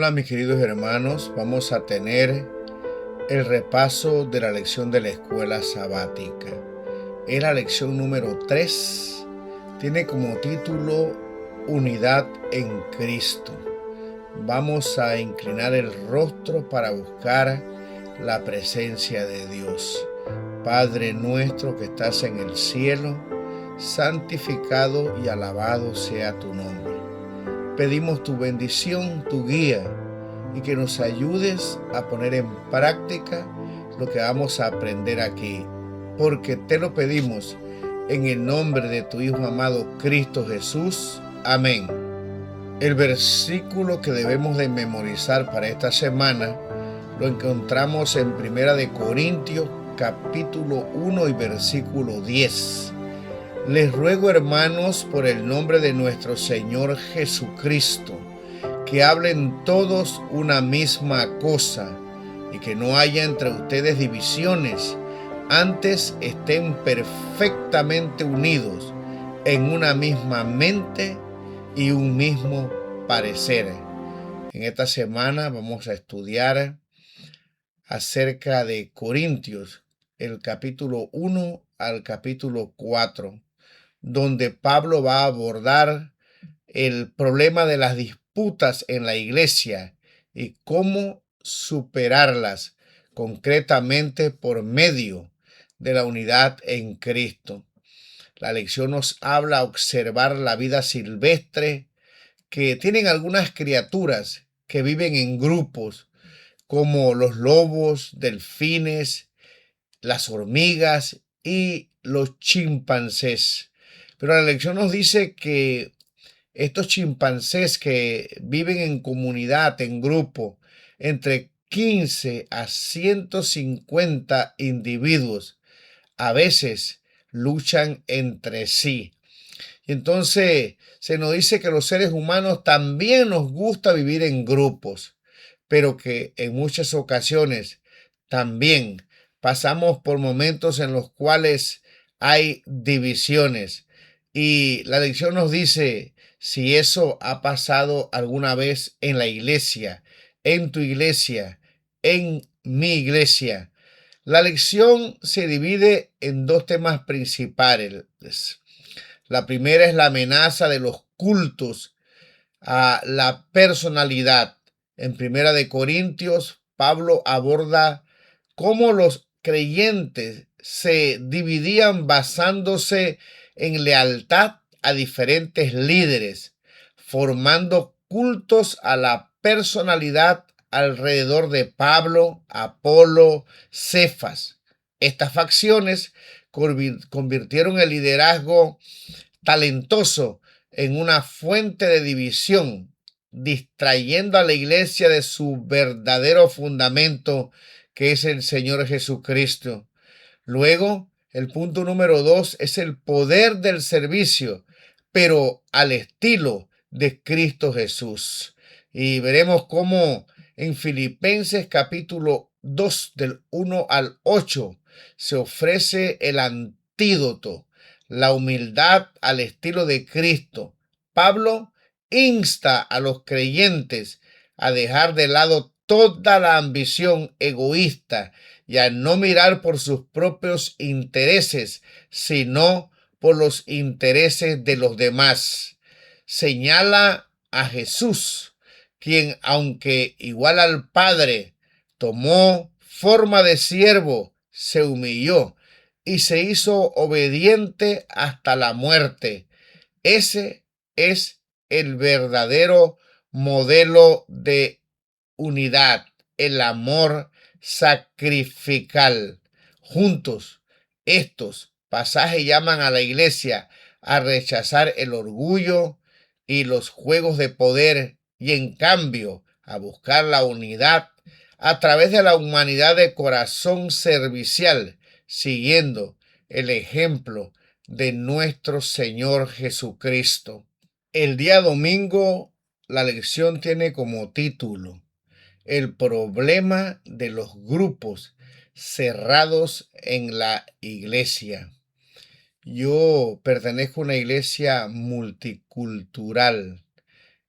Hola mis queridos hermanos, vamos a tener el repaso de la lección de la escuela sabática. Es la lección número 3, tiene como título Unidad en Cristo. Vamos a inclinar el rostro para buscar la presencia de Dios. Padre nuestro que estás en el cielo, santificado y alabado sea tu nombre. Pedimos tu bendición, tu guía, y que nos ayudes a poner en práctica lo que vamos a aprender aquí, porque te lo pedimos en el nombre de tu Hijo amado Cristo Jesús. Amén. El versículo que debemos de memorizar para esta semana lo encontramos en 1 Corintios capítulo 1 y versículo 10. Les ruego, hermanos, por el nombre de nuestro Señor Jesucristo, que hablen todos una misma cosa y que no haya entre ustedes divisiones, antes estén perfectamente unidos en una misma mente y un mismo parecer. En esta semana vamos a estudiar acerca de Corintios, el capítulo 1 al capítulo 4. Donde Pablo va a abordar el problema de las disputas en la iglesia y cómo superarlas, concretamente por medio de la unidad en Cristo. La lección nos habla a observar la vida silvestre que tienen algunas criaturas que viven en grupos, como los lobos, delfines, las hormigas y los chimpancés. Pero la lección nos dice que estos chimpancés que viven en comunidad, en grupo, entre 15 a 150 individuos, a veces luchan entre sí. Y entonces se nos dice que los seres humanos también nos gusta vivir en grupos, pero que en muchas ocasiones también pasamos por momentos en los cuales hay divisiones. Y la lección nos dice, si eso ha pasado alguna vez en la iglesia, en tu iglesia, en mi iglesia. La lección se divide en dos temas principales. La primera es la amenaza de los cultos a la personalidad. En Primera de Corintios, Pablo aborda cómo los creyentes se dividían basándose en lealtad a diferentes líderes, formando cultos a la personalidad alrededor de Pablo, Apolo, Cefas. Estas facciones convirtieron el liderazgo talentoso en una fuente de división, distrayendo a la iglesia de su verdadero fundamento, que es el Señor Jesucristo. Luego, el punto número 2 es el poder del servicio, pero al estilo de Cristo Jesús. Y veremos cómo en Filipenses capítulo 2 del 1 al 8 se ofrece el antídoto, la humildad al estilo de Cristo. Pablo insta a los creyentes a dejar de lado toda la ambición egoísta y a no mirar por sus propios intereses, sino por los intereses de los demás. Señala a Jesús, quien, aunque igual al Padre, tomó forma de siervo, se humilló y se hizo obediente hasta la muerte. Ese es el verdadero modelo de unidad, el amor sacrificial. Juntos, estos pasajes llaman a la iglesia a rechazar el orgullo y los juegos de poder y en cambio a buscar la unidad a través de la humanidad de corazón servicial, siguiendo el ejemplo de nuestro Señor Jesucristo. El día domingo, la lección tiene como título el problema de los grupos cerrados en la iglesia. Yo pertenezco a una iglesia multicultural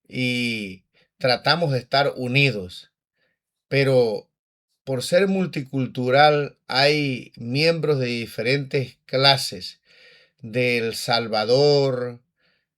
y tratamos de estar unidos, pero por ser multicultural hay miembros de diferentes clases, de El Salvador,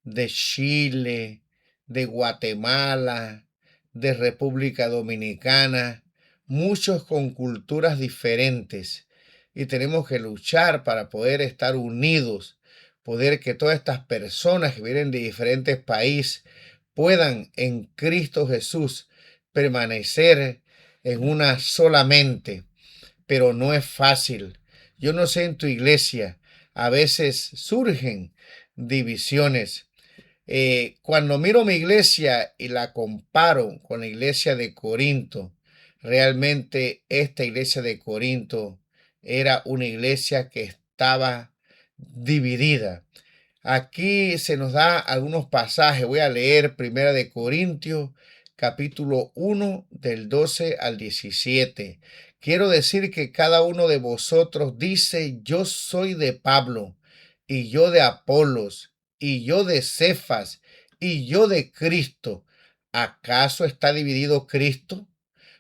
de Chile, de Guatemala, de República Dominicana, muchos con culturas diferentes. Y tenemos que luchar para poder estar unidos, poder que todas estas personas que vienen de diferentes países puedan en Cristo Jesús permanecer en una sola mente. Pero no es fácil. Yo no sé en tu iglesia, a veces surgen divisiones. Cuando miro mi iglesia y la comparo con la iglesia de Corinto, realmente esta iglesia de Corinto era una iglesia que estaba dividida. Aquí se nos da algunos pasajes. Voy a leer Primera de Corintios, capítulo 1, del 12 al 17. Quiero decir que cada uno de vosotros dice: yo soy de Pablo, y yo de Apolos, y yo de Cefas, y yo de Cristo. ¿Acaso está dividido Cristo?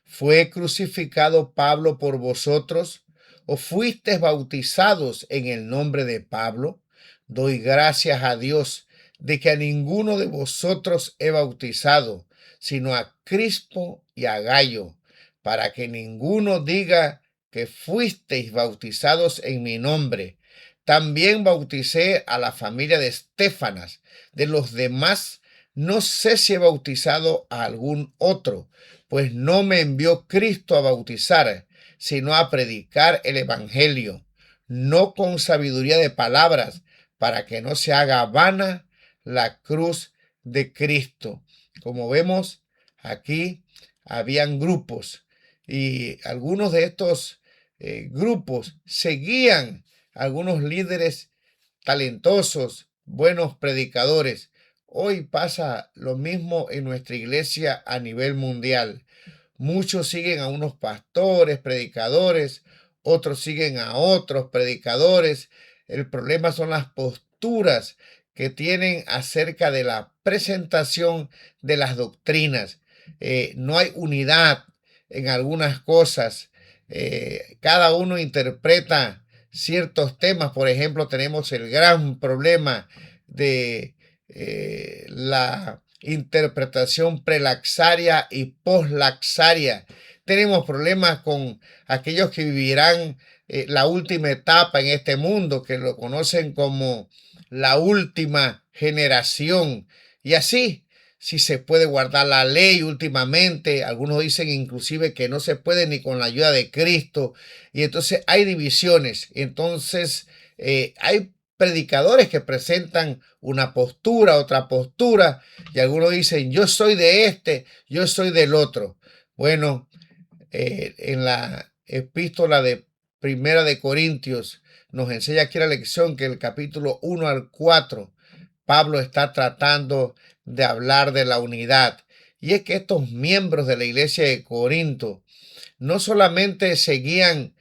¿Fue crucificado Pablo por vosotros? ¿O fuisteis bautizados en el nombre de Pablo? Doy gracias a Dios de que a ninguno de vosotros he bautizado, sino a Crispo y a Gayo, para que ninguno diga que fuisteis bautizados en mi nombre. También bauticé a la familia de Estéfanas. De los demás, no sé si he bautizado a algún otro, pues no me envió Cristo a bautizar, sino a predicar el evangelio, no con sabiduría de palabras, para que no se haga vana la cruz de Cristo. Como vemos aquí, habían grupos y algunos de estos grupos seguían algunos líderes talentosos, buenos predicadores. Hoy pasa lo mismo en nuestra iglesia a nivel mundial. Muchos siguen a unos pastores, predicadores, otros siguen a otros predicadores. El problema son las posturas que tienen acerca de la presentación de las doctrinas. No hay unidad en algunas cosas. Cada uno interpreta ciertos temas. Por ejemplo, tenemos el gran problema de la interpretación prelaxaria y poslaxaria. Tenemos problemas con aquellos que vivirán la última etapa en este mundo, que lo conocen como la última generación. Y así, si se puede guardar la ley últimamente, algunos dicen inclusive que no se puede ni con la ayuda de Cristo. Y entonces hay divisiones. Entonces hay predicadores que presentan una postura, otra postura, y algunos dicen: yo soy de este, yo soy del otro. Bueno, en la epístola de Primera de Corintios nos enseña aquí la lección que el capítulo 1 al 4, Pablo está tratando de hablar de la unidad. Y es que estos miembros de la iglesia de Corinto no solamente seguían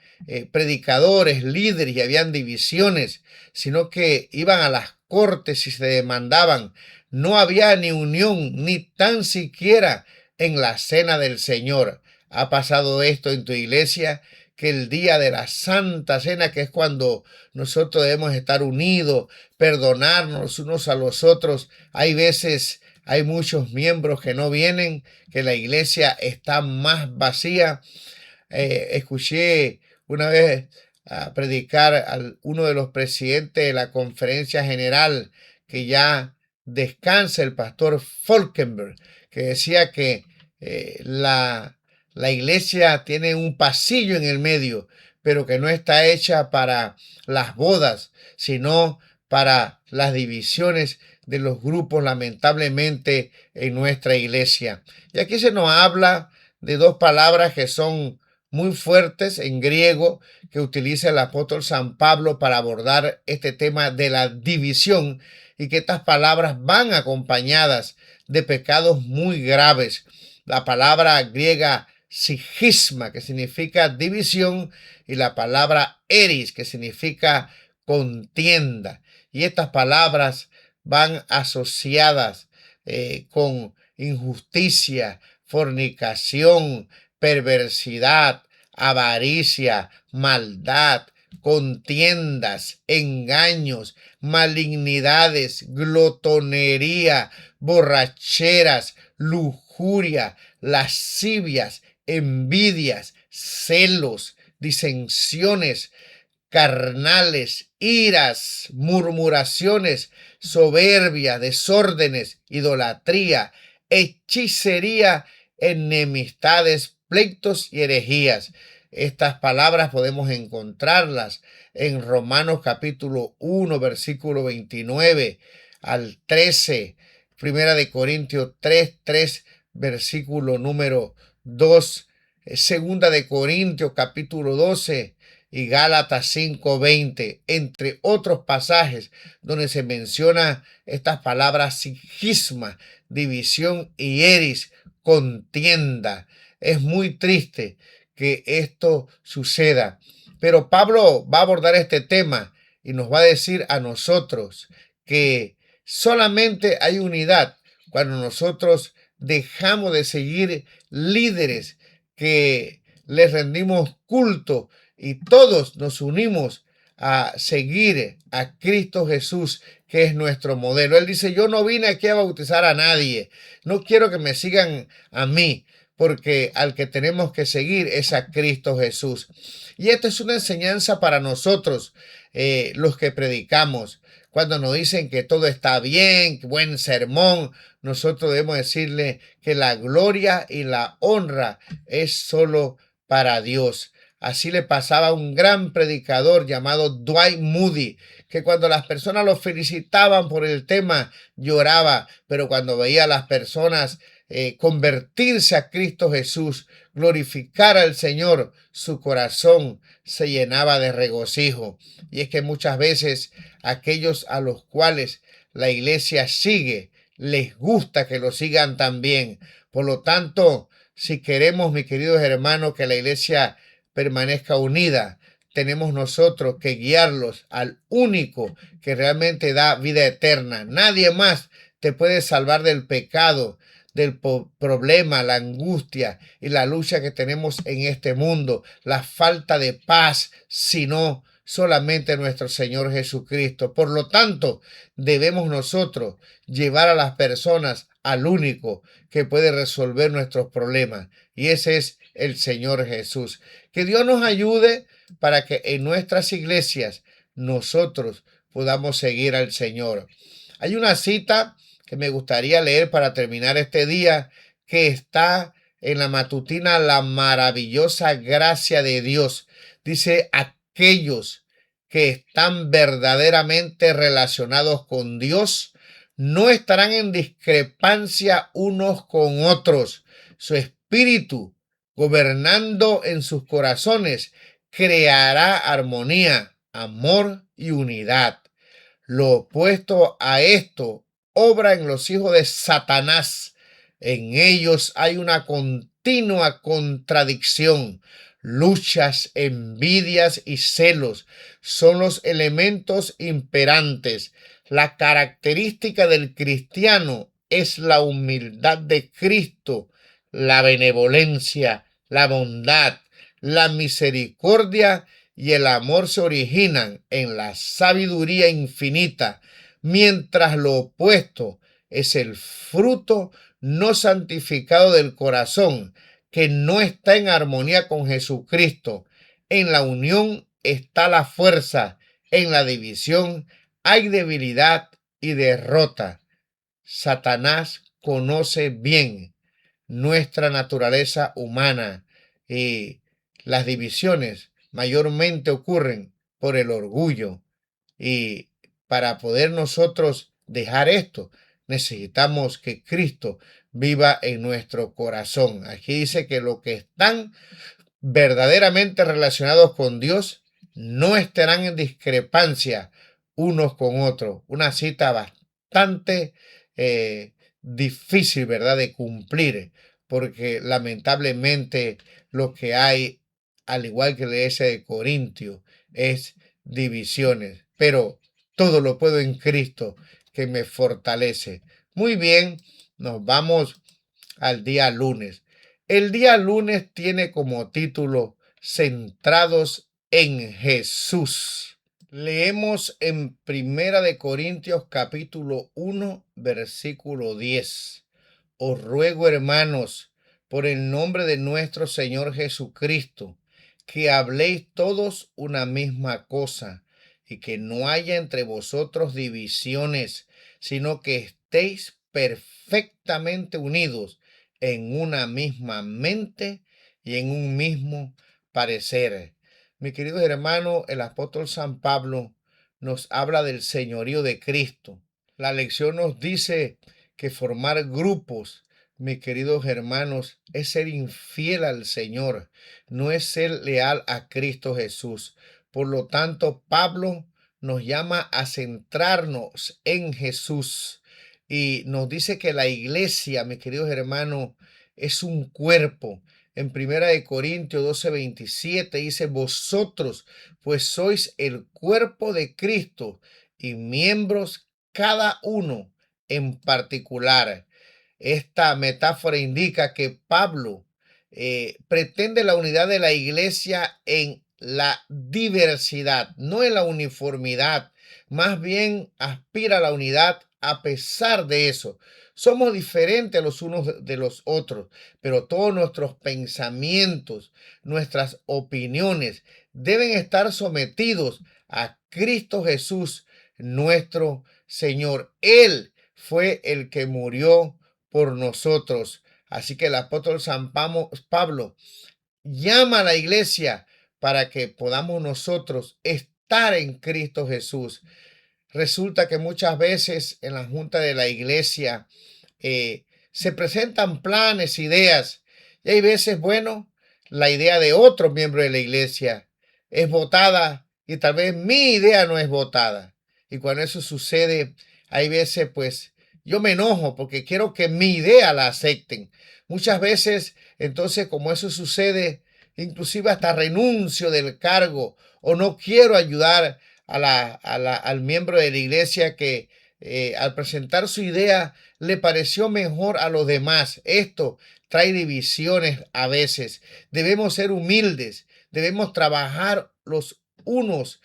predicadores, líderes y habían divisiones, sino que iban a las cortes y se demandaban. No había ni unión, ni tan siquiera en la cena del Señor. ¿Ha pasado esto en tu iglesia? Que el día de la Santa Cena, que es cuando nosotros debemos estar unidos, perdonarnos unos a los otros, hay veces, hay muchos miembros que no vienen, que la iglesia está más vacía. Escuché una vez a predicar a uno de los presidentes de la conferencia general, que ya descansa, el pastor Falkenberg, que decía que la iglesia tiene un pasillo en el medio, pero que no está hecha para las bodas, sino para las divisiones de los grupos, lamentablemente, en nuestra iglesia. Y aquí se nos habla de dos palabras que son muy fuertes en griego, que utiliza el apóstol San Pablo para abordar este tema de la división, y que estas palabras van acompañadas de pecados muy graves. La palabra griega sigisma, que significa división, y la palabra eris, que significa contienda. Y estas palabras van asociadas con injusticia, fornicación, perversidad, avaricia, maldad, contiendas, engaños, malignidades, glotonería, borracheras, lujuria, lascivias, envidias, celos, disensiones carnales, iras, murmuraciones, soberbia, desórdenes, idolatría, hechicería, enemistades, pleitos y herejías. Estas palabras podemos encontrarlas en Romanos capítulo 1, versículo 29 al 13, Primera de Corintios 3, versículo número 2, Segunda de Corintios capítulo 12, y Gálatas 5:20, entre otros pasajes donde se menciona estas palabras sigisma, división y eris, contienda. Es muy triste que esto suceda, pero Pablo va a abordar este tema y nos va a decir a nosotros que solamente hay unidad cuando nosotros dejamos de seguir líderes que les rendimos culto y todos nos unimos a seguir a Cristo Jesús, que es nuestro modelo. Él dice, yo no vine aquí a bautizar a nadie, no quiero que me sigan a mí, porque al que tenemos que seguir es a Cristo Jesús. Y esta es una enseñanza para nosotros, los que predicamos. Cuando nos dicen que todo está bien, buen sermón, nosotros debemos decirle que la gloria y la honra es solo para Dios. Así le pasaba a un gran predicador llamado Dwight Moody, que cuando las personas lo felicitaban por el tema, lloraba, pero cuando veía a las personas convertirse a Cristo Jesús, glorificar al Señor, su corazón se llenaba de regocijo. Y es que muchas veces aquellos a los cuales la iglesia sigue, les gusta que lo sigan también. Por lo tanto, si queremos, mis queridos hermanos, que la iglesia permanezca unida, tenemos nosotros que guiarlos al único que realmente da vida eterna. Nadie más te puede salvar del pecado, del problema, la angustia y la lucha que tenemos en este mundo, la falta de paz, sino solamente nuestro Señor Jesucristo. Por lo tanto, debemos nosotros llevar a las personas al único que puede resolver nuestros problemas, y ese es el Señor Jesús. Que Dios nos ayude para que en nuestras iglesias nosotros podamos seguir al Señor. Hay una cita que me gustaría leer para terminar este día, que está en la matutina La maravillosa gracia de Dios. Dice, aquellos que están verdaderamente relacionados con Dios no estarán en discrepancia unos con otros. Su espíritu, gobernando en sus corazones, creará armonía, amor y unidad. Lo opuesto a esto obra en los hijos de Satanás. En ellos hay una continua contradicción. Luchas, envidias y celos son los elementos imperantes. La característica del cristiano es la humildad de Cristo, la benevolencia, la bondad, la misericordia y el amor se originan en la sabiduría infinita, mientras lo opuesto es el fruto no santificado del corazón, que no está en armonía con Jesucristo. En la unión está la fuerza, en la división hay debilidad y derrota. Satanás conoce bien nuestra naturaleza humana y las divisiones mayormente ocurren por el orgullo, y para poder nosotros dejar esto necesitamos que Cristo viva en nuestro corazón. Aquí dice que los que están verdaderamente relacionados con Dios no estarán en discrepancia unos con otros. Una cita bastante difícil, ¿verdad?, de cumplir, porque lamentablemente lo que hay, al igual que la iglesia de Corintio, es divisiones, pero todo lo puedo en Cristo que me fortalece. Muy bien, nos vamos al día lunes. El día lunes tiene como título Centrados en Jesús. Leemos en Primera de Corintios capítulo 1, versículo 10. Os ruego, hermanos, por el nombre de nuestro Señor Jesucristo, que habléis todos una misma cosa, y que no haya entre vosotros divisiones, sino que estéis perfectamente unidos en una misma mente y en un mismo parecer. Mi querido hermano, el apóstol San Pablo nos habla del señorío de Cristo. La lección nos dice que formar grupos, mis queridos hermanos, es ser infiel al Señor, no es ser leal a Cristo Jesús. Por lo tanto, Pablo nos llama a centrarnos en Jesús y nos dice que la iglesia, mis queridos hermanos, es un cuerpo. En Primera de Corintios 12:27 dice, vosotros pues sois el cuerpo de Cristo y miembros cada uno en particular. Esta metáfora indica que Pablo pretende la unidad de la iglesia en la diversidad, no en la uniformidad. Más bien aspira a la unidad a pesar de eso. Somos diferentes los unos de los otros, pero todos nuestros pensamientos, nuestras opiniones deben estar sometidos a Cristo Jesús, nuestro Señor. Él fue el que murió por nosotros. Así que el apóstol San Pablo llama a la iglesia para que podamos nosotros estar en Cristo Jesús. Resulta que muchas veces en la junta de la iglesia se presentan planes, ideas, y hay veces, bueno, la idea de otro miembro de la iglesia es votada y tal vez mi idea no es votada. Y cuando eso sucede, hay veces, pues, yo me enojo porque quiero que mi idea la acepten. Muchas veces, entonces, como eso sucede, inclusive hasta renuncio del cargo o no quiero ayudar al miembro de la iglesia que al presentar su idea le pareció mejor a los demás. Esto trae divisiones a veces. Debemos ser humildes, debemos trabajar los unos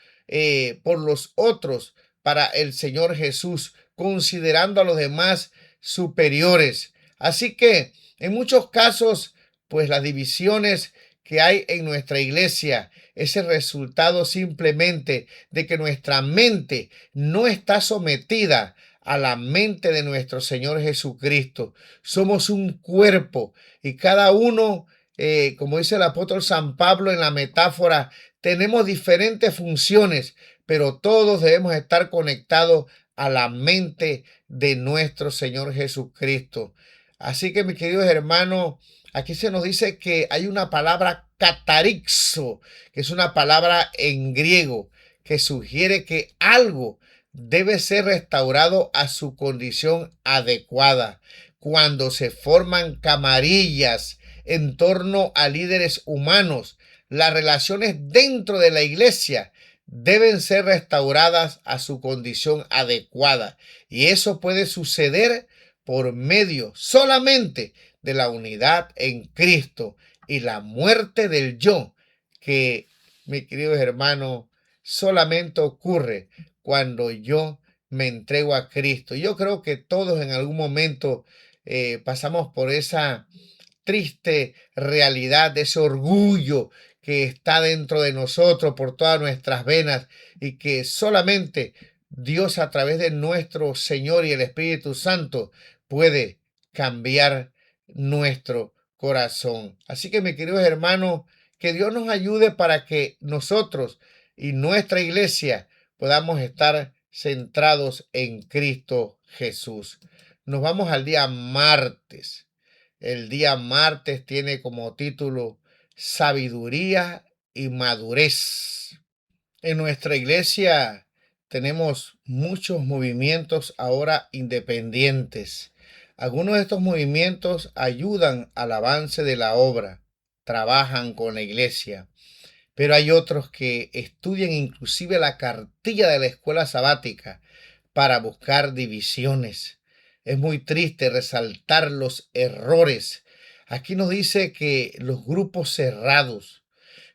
por los otros para el Señor Jesús, considerando a los demás superiores. Así que en muchos casos, pues las divisiones que hay en nuestra iglesia es el resultado simplemente de que nuestra mente no está sometida a la mente de nuestro Señor Jesucristo. Somos un cuerpo y cada uno, como dice el apóstol San Pablo en la metáfora, tenemos diferentes funciones, pero todos debemos estar conectados a la mente de nuestro Señor Jesucristo. Así que, mis queridos hermanos, aquí se nos dice que hay una palabra catarixo, que es una palabra en griego que sugiere que algo debe ser restaurado a su condición adecuada. Cuando se forman camarillas en torno a líderes humanos, las relaciones dentro de la iglesia deben ser restauradas a su condición adecuada. Y eso puede suceder por medio solamente de la unidad en Cristo y la muerte del yo, que, mis queridos hermanos, solamente ocurre cuando yo me entrego a Cristo. Yo creo que todos en algún momento pasamos por esa triste realidad, de ese orgullo que está dentro de nosotros por todas nuestras venas y que solamente Dios a través de nuestro Señor y el Espíritu Santo puede cambiar nuestro corazón. Así que, mis queridos hermanos, que Dios nos ayude para que nosotros y nuestra iglesia podamos estar centrados en Cristo Jesús. Nos vamos al día martes. El día martes tiene como título Sabiduría y Madurez. En nuestra iglesia tenemos muchos movimientos ahora independientes. Algunos de estos movimientos ayudan al avance de la obra, trabajan con la iglesia, pero hay otros que estudian inclusive la cartilla de la escuela sabática para buscar divisiones. Es muy triste resaltar los errores. Aquí nos dice que los grupos cerrados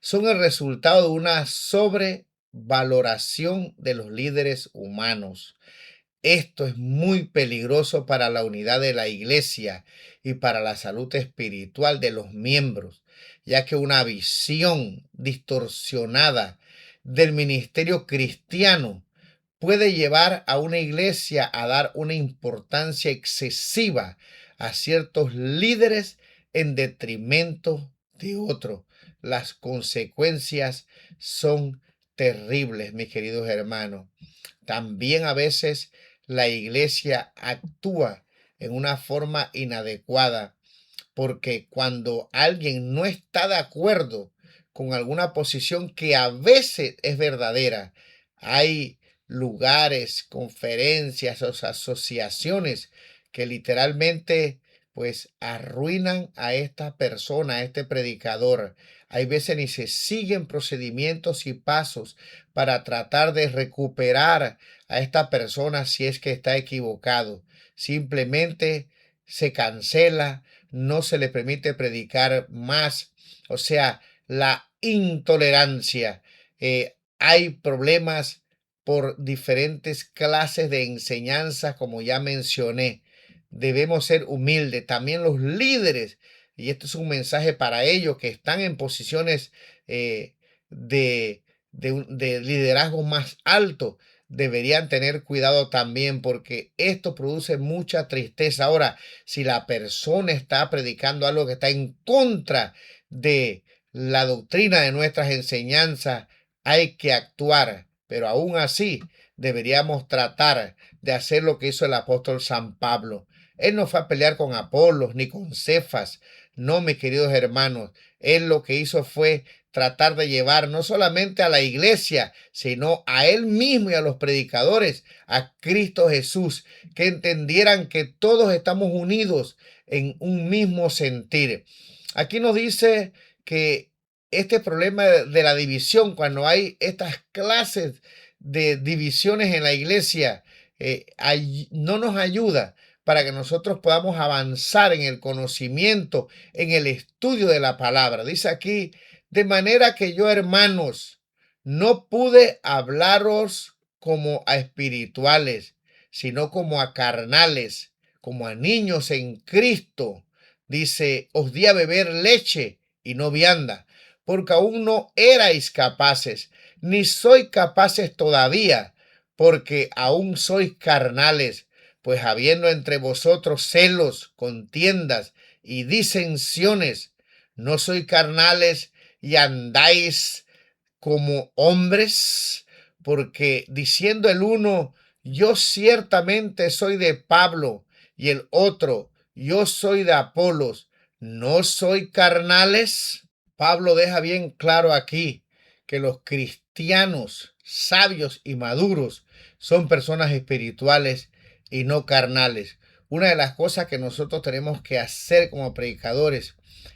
son el resultado de una sobrevaloración de los líderes humanos. Esto es muy peligroso para la unidad de la iglesia y para la salud espiritual de los miembros, ya que una visión distorsionada del ministerio cristiano puede llevar a una iglesia a dar una importancia excesiva a ciertos líderes en detrimento de otros. Las consecuencias son terribles, mis queridos hermanos. También a veces la iglesia actúa en una forma inadecuada, porque cuando alguien no está de acuerdo con alguna posición que a veces es verdadera, hay lugares, conferencias o asociaciones que literalmente pues arruinan a esta persona, a este predicador. Hay veces ni se siguen procedimientos y pasos para tratar de recuperar a esta persona si es que está equivocado. Simplemente se cancela, no se le permite predicar más. O sea, la intolerancia. Hay problemas por diferentes clases de enseñanza, como ya mencioné. Debemos ser humildes. También los líderes, y esto es un mensaje para ellos que están en posiciones de, de liderazgo más alto, deberían tener cuidado también, porque esto produce mucha tristeza. Ahora, si la persona está predicando algo que está en contra de la doctrina de nuestras enseñanzas, hay que actuar, pero aún así deberíamos tratar de hacer lo que hizo el apóstol San Pablo. Él no fue a pelear con Apolos ni con Cefas. No, mis queridos hermanos, él lo que hizo fue tratar de llevar no solamente a la iglesia, sino a él mismo y a los predicadores, a Cristo Jesús, que entendieran que todos estamos unidos en un mismo sentir. Aquí nos dice que este problema de la división, cuando hay estas clases de divisiones en la iglesia, no nos ayuda para que nosotros podamos avanzar en el conocimiento, en el estudio de la palabra. Dice aquí, de manera que yo, hermanos, no pude hablaros como a espirituales, sino como a carnales, como a niños en Cristo. Dice, os di a beber leche y no vianda, porque aún no erais capaces, ni sois capaces todavía, porque aún sois carnales, pues habiendo entre vosotros celos, contiendas y disensiones, no sois carnales y andáis como hombres, porque diciendo el uno, yo ciertamente soy de Pablo, y el otro, yo soy de Apolos, ¿no soy carnales? Pablo deja bien claro aquí que los cristianos sabios y maduros son personas espirituales y no carnales. Una de las cosas que nosotros tenemos que hacer como predicadores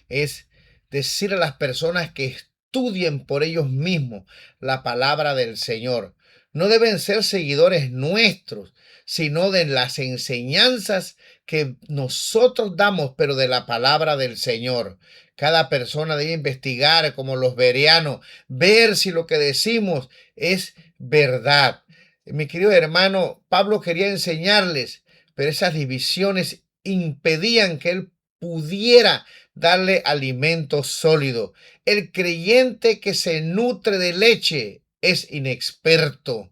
es decir a las personas que estudien por ellos mismos la palabra del Señor. No deben ser seguidores nuestros, sino de las enseñanzas que nosotros damos, pero de la palabra del Señor. Cada persona debe investigar, como los bereanos, ver si lo que decimos es verdad. Mi querido hermano, Pablo quería enseñarles, pero esas divisiones impedían que él pudiera darle alimento sólido. El creyente que se nutre de leche es inexperto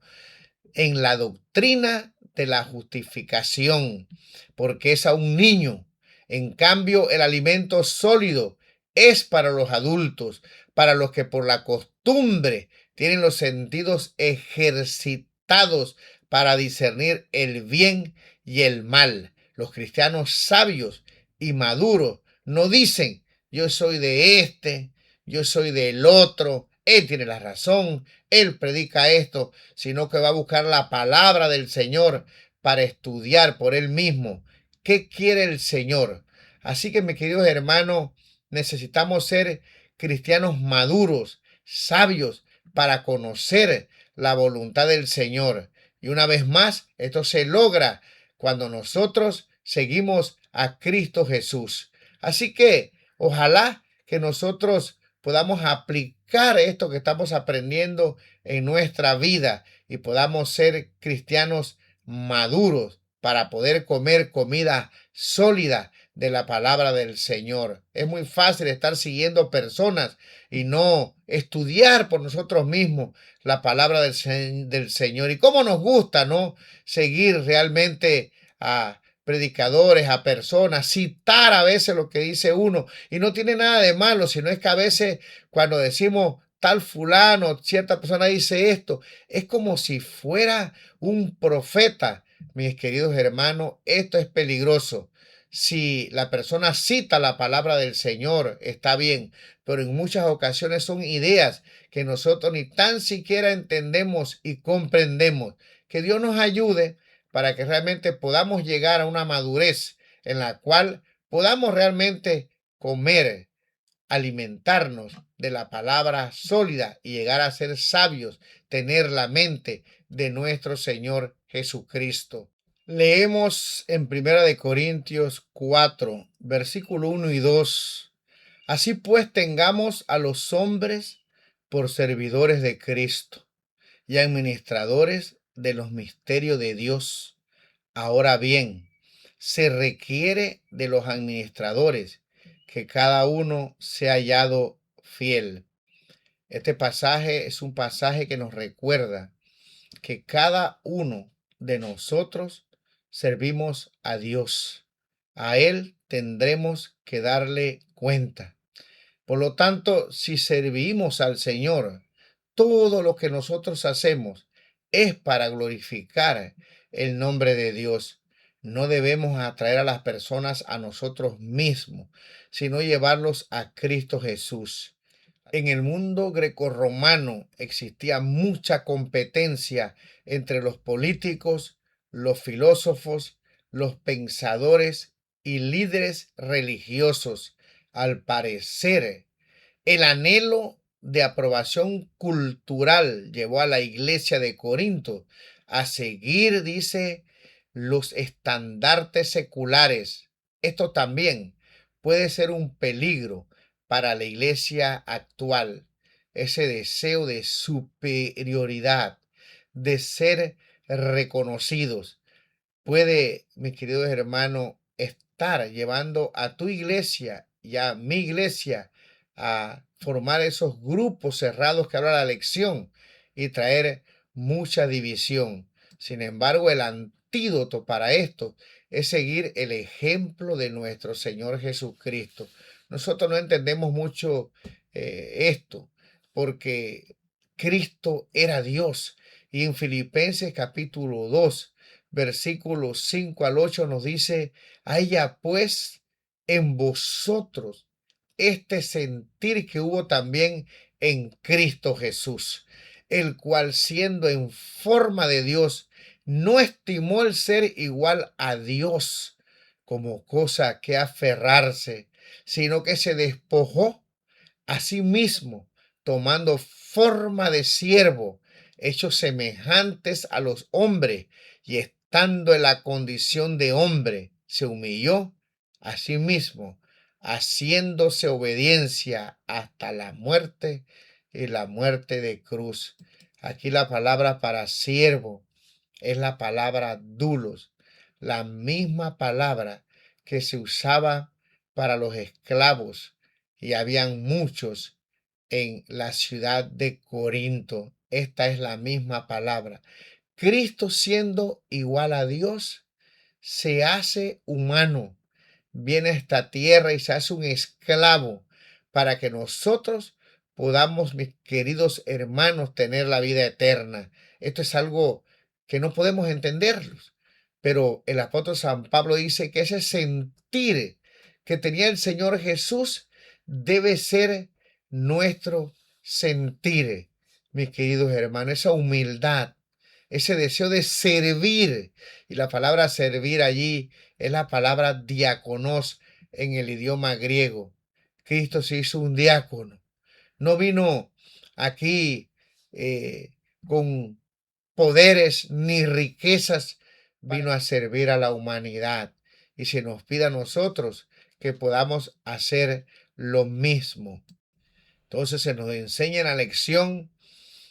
en la doctrina de la justificación, porque es a un niño. En cambio, el alimento sólido es para los adultos, para los que por la costumbre tienen los sentidos ejercitados para discernir el bien y el mal. Los cristianos sabios y maduros no dicen, yo soy de este, yo soy del otro, él tiene la razón, él predica esto, sino que va a buscar la palabra del Señor para estudiar por él mismo qué quiere el Señor. Así que, mis queridos hermanos, necesitamos ser cristianos maduros, sabios, para conocer la voluntad del Señor. Y una vez más, esto se logra cuando nosotros seguimos a Cristo Jesús. Así que ojalá que nosotros podamos aplicar esto que estamos aprendiendo en nuestra vida y podamos ser cristianos maduros para poder comer comida sólida de la palabra del Señor. Es muy fácil estar siguiendo personas y no estudiar por nosotros mismos la palabra del Señor. Y cómo nos gusta, ¿no? Seguir realmente a predicadores, a personas, citar a veces lo que dice uno. Y no tiene nada de malo, sino es que a veces cuando decimos tal fulano, cierta persona dice esto, es como si fuera un profeta. Mis queridos hermanos, esto es peligroso. Si la persona cita la palabra del Señor, está bien, pero en muchas ocasiones son ideas que nosotros ni tan siquiera entendemos y comprendemos. Que Dios nos ayude para que realmente podamos llegar a una madurez en la cual podamos realmente comer, alimentarnos de la palabra sólida y llegar a ser sabios, tener la mente de nuestro Señor Jesucristo. Leemos en Primera de Corintios 4, versículo 1 y 2. Así pues tengamos a los hombres por servidores de Cristo y administradores de los misterios de Dios. Ahora bien, se requiere de los administradores que cada uno sea hallado fiel. Este pasaje es un pasaje que nos recuerda que cada uno de nosotros servimos a Dios. A Él tendremos que darle cuenta. Por lo tanto, si servimos al Señor, todo lo que nosotros hacemos es para glorificar el nombre de Dios. No debemos atraer a las personas a nosotros mismos, sino llevarlos a Cristo Jesús. En el mundo grecorromano existía mucha competencia entre los políticos, los filósofos, los pensadores y líderes religiosos. Al parecer, el anhelo de aprobación cultural llevó a la iglesia de Corinto a seguir, dice, los estandartes seculares. Esto también puede ser un peligro para la iglesia actual. Ese deseo de superioridad, de ser reconocidos, puede, mis queridos hermanos, estar llevando a tu iglesia y a mi iglesia a formar esos grupos cerrados que habla la lección y traer mucha división. Sin embargo, el antídoto para esto es seguir el ejemplo de nuestro Señor Jesucristo. Nosotros no entendemos mucho esto porque Cristo era Dios. Y en Filipenses capítulo 2 versículos 5 al 8 nos dice, haya pues en vosotros este sentir que hubo también en Cristo Jesús, el cual siendo en forma de Dios, no estimó el ser igual a Dios como cosa que aferrarse, sino que se despojó a sí mismo, tomando forma de siervo, hechos semejantes a los hombres, y estando en la condición de hombre, se humilló a sí mismo, haciéndose obediencia hasta la muerte y la muerte de cruz. Aquí la palabra para siervo es la palabra dulos, la misma palabra que se usaba para los esclavos, y habían muchos en la ciudad de Corinto. Esta es la misma palabra. Cristo, siendo igual a Dios, se hace humano, viene a esta tierra y se hace un esclavo para que nosotros podamos, mis queridos hermanos, tener la vida eterna. Esto es algo que no podemos entenderlos, pero el apóstol San Pablo dice que ese sentir que tenía el Señor Jesús debe ser nuestro sentir, mis queridos hermanos, esa humildad, ese deseo de servir. Y la palabra servir allí es la palabra diáconos en el idioma griego. Cristo se hizo un diácono. No vino aquí con poderes ni riquezas, vino a servir a la humanidad. y se nos pide a nosotros que podamos hacer lo mismo. Entonces se nos enseña en la lección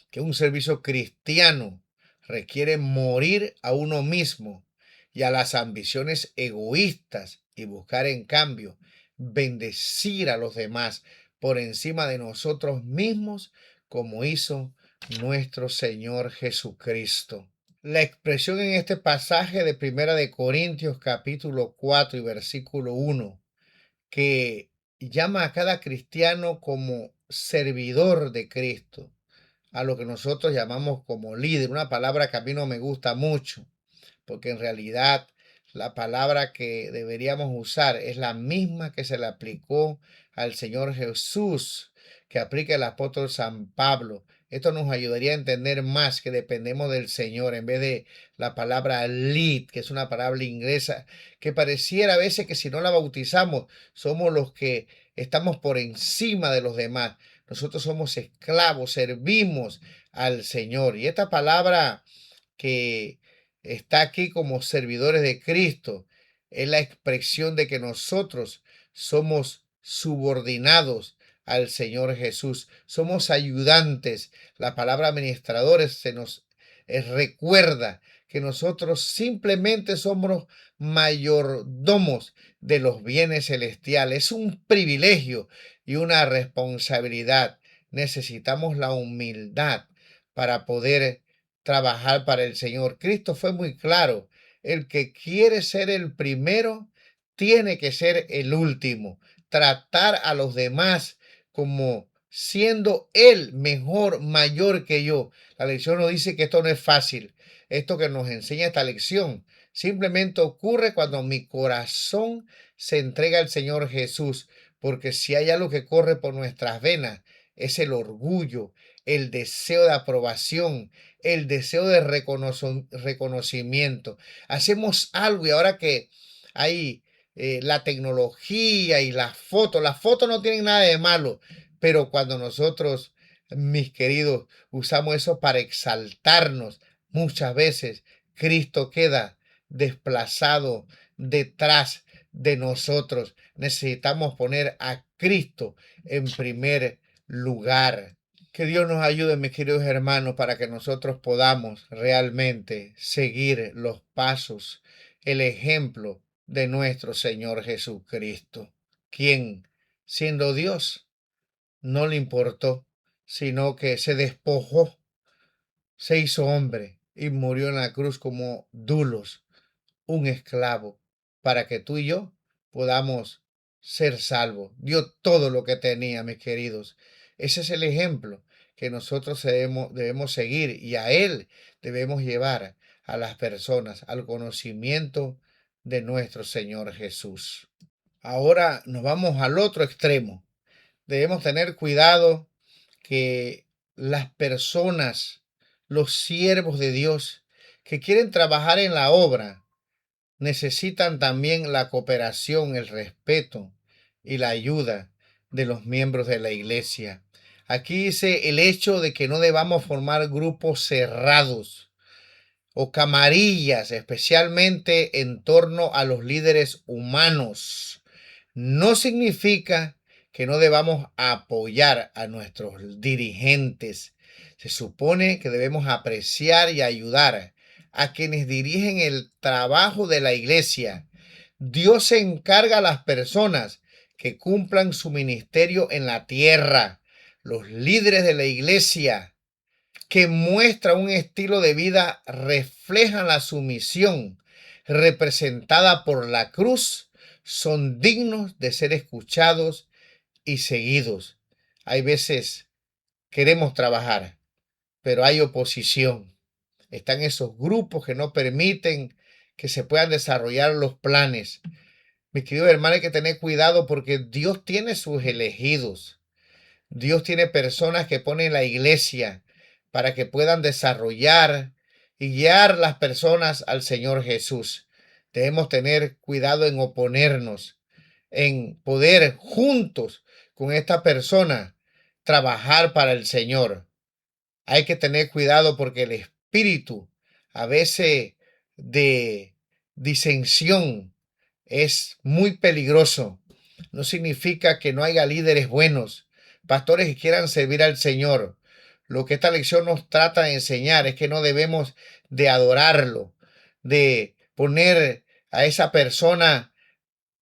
que un servicio cristiano requiere morir a uno mismo y a las ambiciones egoístas y buscar en cambio bendecir a los demás por encima de nosotros mismos, como hizo nuestro Señor Jesucristo. La expresión en este pasaje de Primera de Corintios capítulo 4 y versículo 1, que llama a cada cristiano como servidor de Cristo, a lo que nosotros llamamos como líder, una palabra que a mí no me gusta mucho, porque en realidad la palabra que deberíamos usar es la misma que se le aplicó al Señor Jesús, que aplica el apóstol San Pablo. Esto nos ayudaría a entender más que dependemos del Señor en vez de la palabra lead, que es una palabra inglesa, que pareciera a veces que si no la bautizamos somos los que estamos por encima de los demás. Nosotros somos esclavos, servimos al Señor. Y esta palabra que está aquí como servidores de Cristo es la expresión de que nosotros somos subordinados al Señor Jesús, somos ayudantes. La palabra administradores se nos recuerda que nosotros simplemente somos mayordomos de los bienes celestiales. Es un privilegio y una responsabilidad. Necesitamos la humildad para poder trabajar para el Señor. Cristo fue muy claro. El que quiere ser el primero tiene que ser el último. Tratar a los demás como siendo él mejor, mayor que yo. La lección nos dice que esto no es fácil. Esto que nos enseña esta lección simplemente ocurre cuando mi corazón se entrega al Señor Jesús. Porque si hay algo que corre por nuestras venas, es el orgullo, el deseo de aprobación, el deseo de reconocimiento. Hacemos algo y ahora que hay la tecnología y las fotos no tienen nada de malo, pero cuando nosotros, mis queridos, usamos eso para exaltarnos, muchas veces Cristo queda desplazado detrás de nosotros. Necesitamos poner a Cristo en primer lugar. Que Dios nos ayude, mis queridos hermanos, para que nosotros podamos realmente seguir los pasos, el ejemplo de nuestro Señor Jesucristo, quien, siendo Dios, no le importó, sino que se despojó, se hizo hombre y murió en la cruz como dulos, un esclavo, para que tú y yo podamos ser salvos. Dio todo lo que tenía, mis queridos. Ese es el ejemplo que nosotros debemos seguir y a él debemos llevar a las personas al conocimiento de nuestro Señor Jesús. Ahora nos vamos al otro extremo. Debemos tener cuidado que las personas, los siervos de Dios que quieren trabajar en la obra, necesitan también la cooperación, el respeto y la ayuda de los miembros de la iglesia. Aquí dice el hecho de que no debamos formar grupos cerrados o camarillas, especialmente en torno a los líderes humanos. No significa que no debamos apoyar a nuestros dirigentes. Se supone que debemos apreciar y ayudar a quienes dirigen el trabajo de la iglesia. Dios se encarga a las personas que cumplan su ministerio en la tierra. Los líderes de la iglesia que muestra un estilo de vida reflejan la sumisión representada por la cruz, son dignos de ser escuchados y seguidos. Hay veces queremos trabajar, pero hay oposición. Están esos grupos que no permiten que se puedan desarrollar los planes. Mis queridos hermanos, hay que tener cuidado porque Dios tiene sus elegidos. Dios tiene personas que pone en la iglesia para que puedan desarrollar y guiar las personas al Señor Jesús. Debemos tener cuidado en oponernos, en poder juntos con esta persona trabajar para el Señor. Hay que tener cuidado porque el espíritu a veces de disensión es muy peligroso. No significa que no haya líderes buenos, pastores que quieran servir al Señor. Lo que esta lección nos trata de enseñar es que no debemos de adorarlo, de poner a esa persona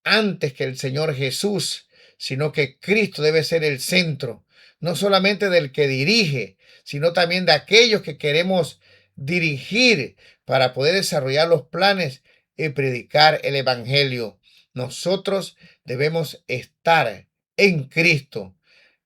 antes que el Señor Jesús, sino que Cristo debe ser el centro, no solamente del que dirige, sino también de aquellos que queremos dirigir para poder desarrollar los planes y predicar el Evangelio. Nosotros debemos estar en Cristo,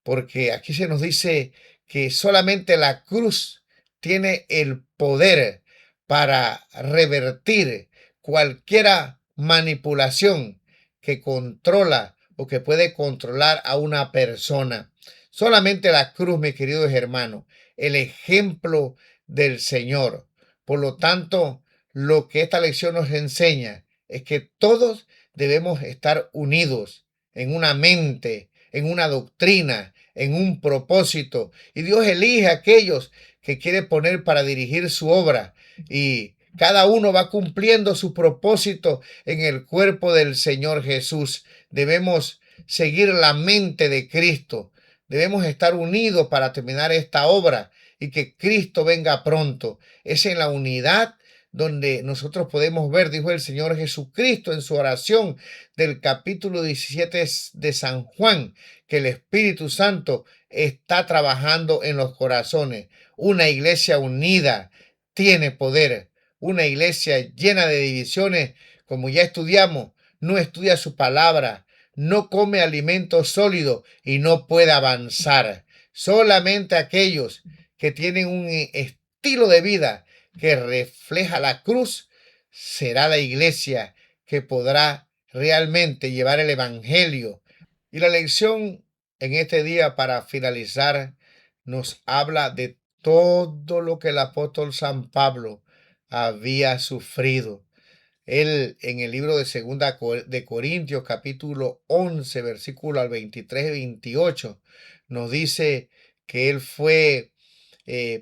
porque aquí se nos dice que solamente la cruz tiene el poder para revertir cualquier manipulación que controla o que puede controlar a una persona. Solamente la cruz, mis queridos hermanos, el ejemplo del Señor. Por lo tanto, lo que esta lección nos enseña es que todos debemos estar unidos en una mente, en una doctrina, en un propósito. Y Dios elige a aquellos que quiere poner para dirigir su obra. Y cada uno va cumpliendo su propósito en el cuerpo del Señor Jesús. Debemos seguir la mente de Cristo. Debemos estar unidos para terminar esta obra y que Cristo venga pronto. Es en la unidad donde nosotros podemos ver, dijo el Señor Jesucristo en su oración del capítulo 17 de San Juan, que el Espíritu Santo está trabajando en los corazones. Una iglesia unida tiene poder. Una iglesia llena de divisiones, como ya estudiamos, no estudia su palabra, no come alimento sólido y no puede avanzar. Solamente aquellos que tienen un estilo de vida que refleja la cruz será la iglesia que podrá realmente llevar el evangelio. Y la lección en este día, para finalizar, nos habla de todo lo que el apóstol San Pablo había sufrido. Él en el libro de Segunda de Corintios, capítulo 11, versículo al 23 y 28, nos dice que él fue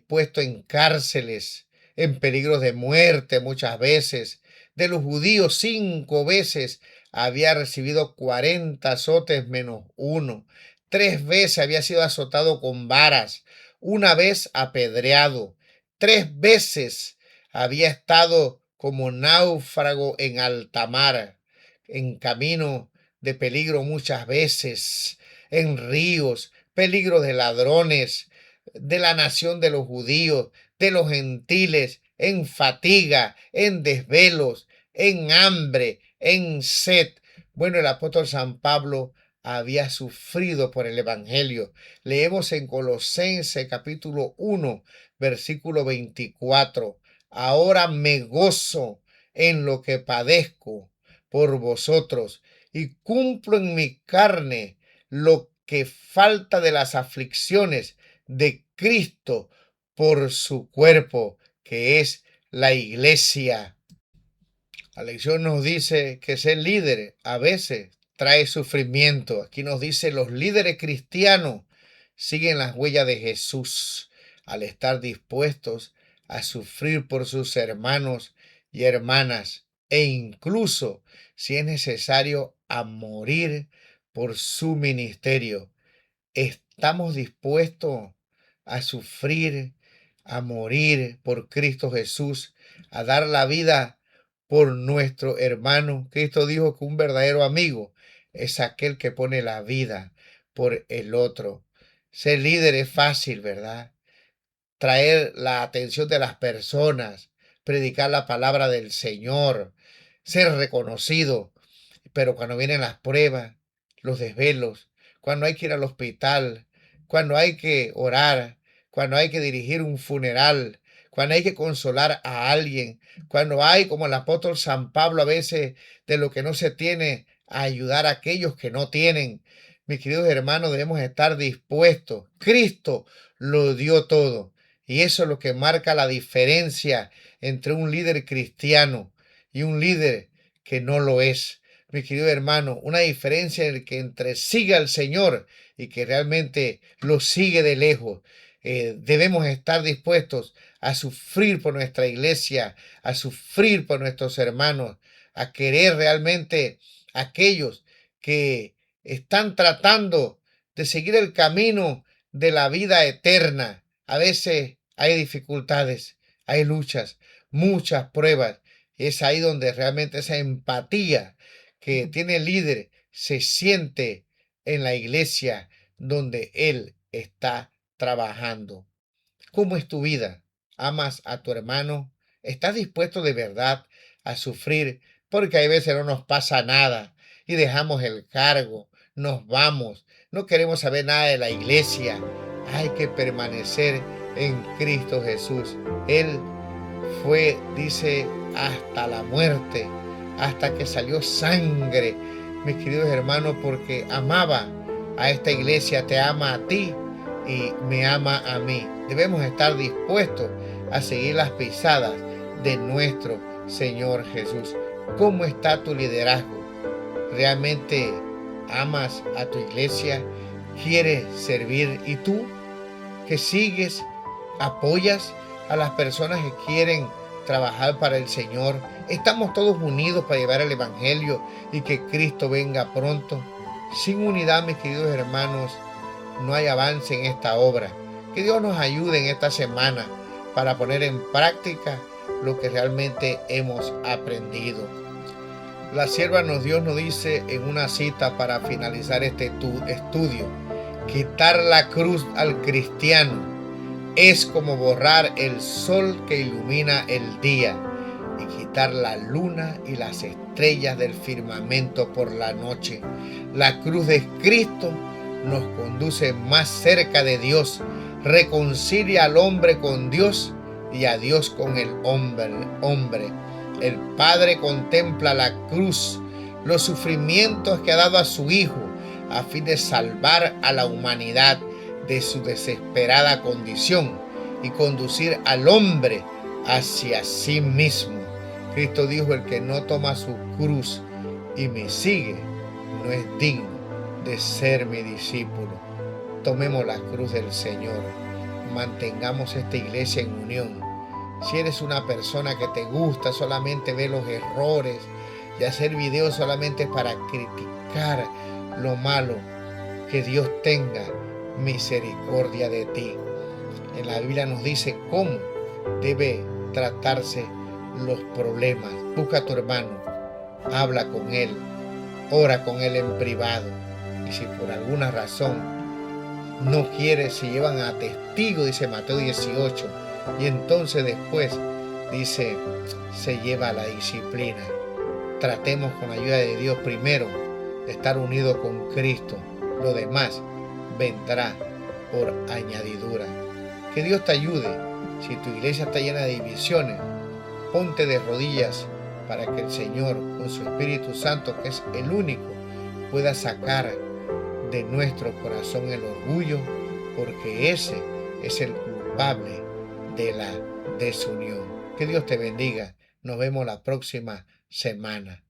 puesto en cárceles, en peligros de muerte muchas veces. De los judíos 5 veces había recibido 40 azotes menos uno. 3 veces había sido azotado con varas. Una vez apedreado. 3 veces había estado como náufrago en alta mar, en camino de peligro muchas veces, en ríos, peligro de ladrones, de la nación de los judíos, de los gentiles, en fatiga, en desvelos, en hambre, en sed. Bueno, el apóstol San Pablo había sufrido por el Evangelio. Leemos en Colosenses capítulo 1, versículo 24. Ahora me gozo en lo que padezco por vosotros y cumplo en mi carne lo que falta de las aflicciones de Cristo por su cuerpo, que es la iglesia. La lección nos dice que ser líder a veces trae sufrimiento. Aquí nos dice los líderes cristianos siguen las huellas de Jesús al estar dispuestos a sufrir por sus hermanos y hermanas e incluso, si es necesario, a morir por su ministerio. ¿Estamos dispuestos a sufrir, a morir por Cristo Jesús, a dar la vida por nuestro hermano? Cristo dijo que un verdadero amigo es aquel que pone la vida por el otro. Ser líder es fácil, ¿verdad? Traer la atención de las personas, predicar la palabra del Señor, ser reconocido. Pero cuando vienen las pruebas, los desvelos, cuando hay que ir al hospital, cuando hay que orar, cuando hay que dirigir un funeral, cuando hay que consolar a alguien, cuando hay, como el apóstol San Pablo, a veces de lo que no se tiene, a ayudar a aquellos que no tienen. Mis queridos hermanos, debemos estar dispuestos. Cristo lo dio todo. Y eso es lo que marca la diferencia entre un líder cristiano y un líder que no lo es. Mi querido hermano, una diferencia en el que entre siga al Señor y que realmente lo sigue de lejos. Debemos estar dispuestos a sufrir por nuestra iglesia, a sufrir por nuestros hermanos, a querer realmente a aquellos que están tratando de seguir el camino de la vida eterna. A veces hay dificultades, hay luchas, muchas pruebas. Y es ahí donde realmente esa empatía que tiene el líder se siente en la iglesia donde él está trabajando. ¿Cómo es tu vida? ¿Amas a tu hermano? ¿Estás dispuesto de verdad a sufrir? Porque hay veces no nos pasa nada y dejamos el cargo, nos vamos, no queremos saber nada de la iglesia. Hay que permanecer en Cristo Jesús. Él fue, dice, hasta la muerte, hasta que salió sangre, mis queridos hermanos, porque amaba a esta iglesia, te ama a ti y me ama a mí. Debemos estar dispuestos a seguir las pisadas de nuestro Señor Jesús. ¿Cómo está tu liderazgo? ¿Realmente amas a tu iglesia? ¿Quieres servir? ¿Y tú que sigues, apoyas a las personas que quieren trabajar para el Señor? ¿Estamos todos unidos para llevar el Evangelio y que Cristo venga pronto? Sin unidad, mis queridos hermanos, no hay avance en esta obra. Que Dios nos ayude en esta semana para poner en práctica lo que realmente hemos aprendido. La sierva Dios nos dice en una cita para finalizar este estudio: quitar la cruz al cristiano es como borrar el sol que ilumina el día y quitar la luna y las estrellas del firmamento por la noche. La cruz de Cristo nos conduce más cerca de Dios, reconcilia al hombre con Dios y a Dios con el hombre. El Padre contempla la cruz, los sufrimientos que ha dado a su Hijo a fin de salvar a la humanidad de su desesperada condición y conducir al hombre hacia sí mismo. Cristo dijo: el que no toma su cruz y me sigue no es digno de ser mi discípulo. Tomemos la cruz del Señor. Mantengamos esta iglesia en unión. Si eres una persona que te gusta solamente ver los errores y hacer videos solamente para criticar lo malo, que Dios tenga misericordia de ti. En la Biblia nos dice cómo debe tratarse los problemas. Busca a tu hermano, habla con él, ora con él en privado. Y si por alguna razón no quiere, se llevan a testigo, dice Mateo 18. Y entonces después, dice, se lleva a la disciplina. Tratemos con la ayuda de Dios primero de estar unidos con Cristo. Lo demás vendrá por añadidura. Que Dios te ayude. Si tu iglesia está llena de divisiones, ponte de rodillas para que el Señor, con su Espíritu Santo, que es el único, pueda sacar de nuestro corazón el orgullo, porque ese es el culpable de la desunión. Que Dios te bendiga. Nos vemos la próxima semana.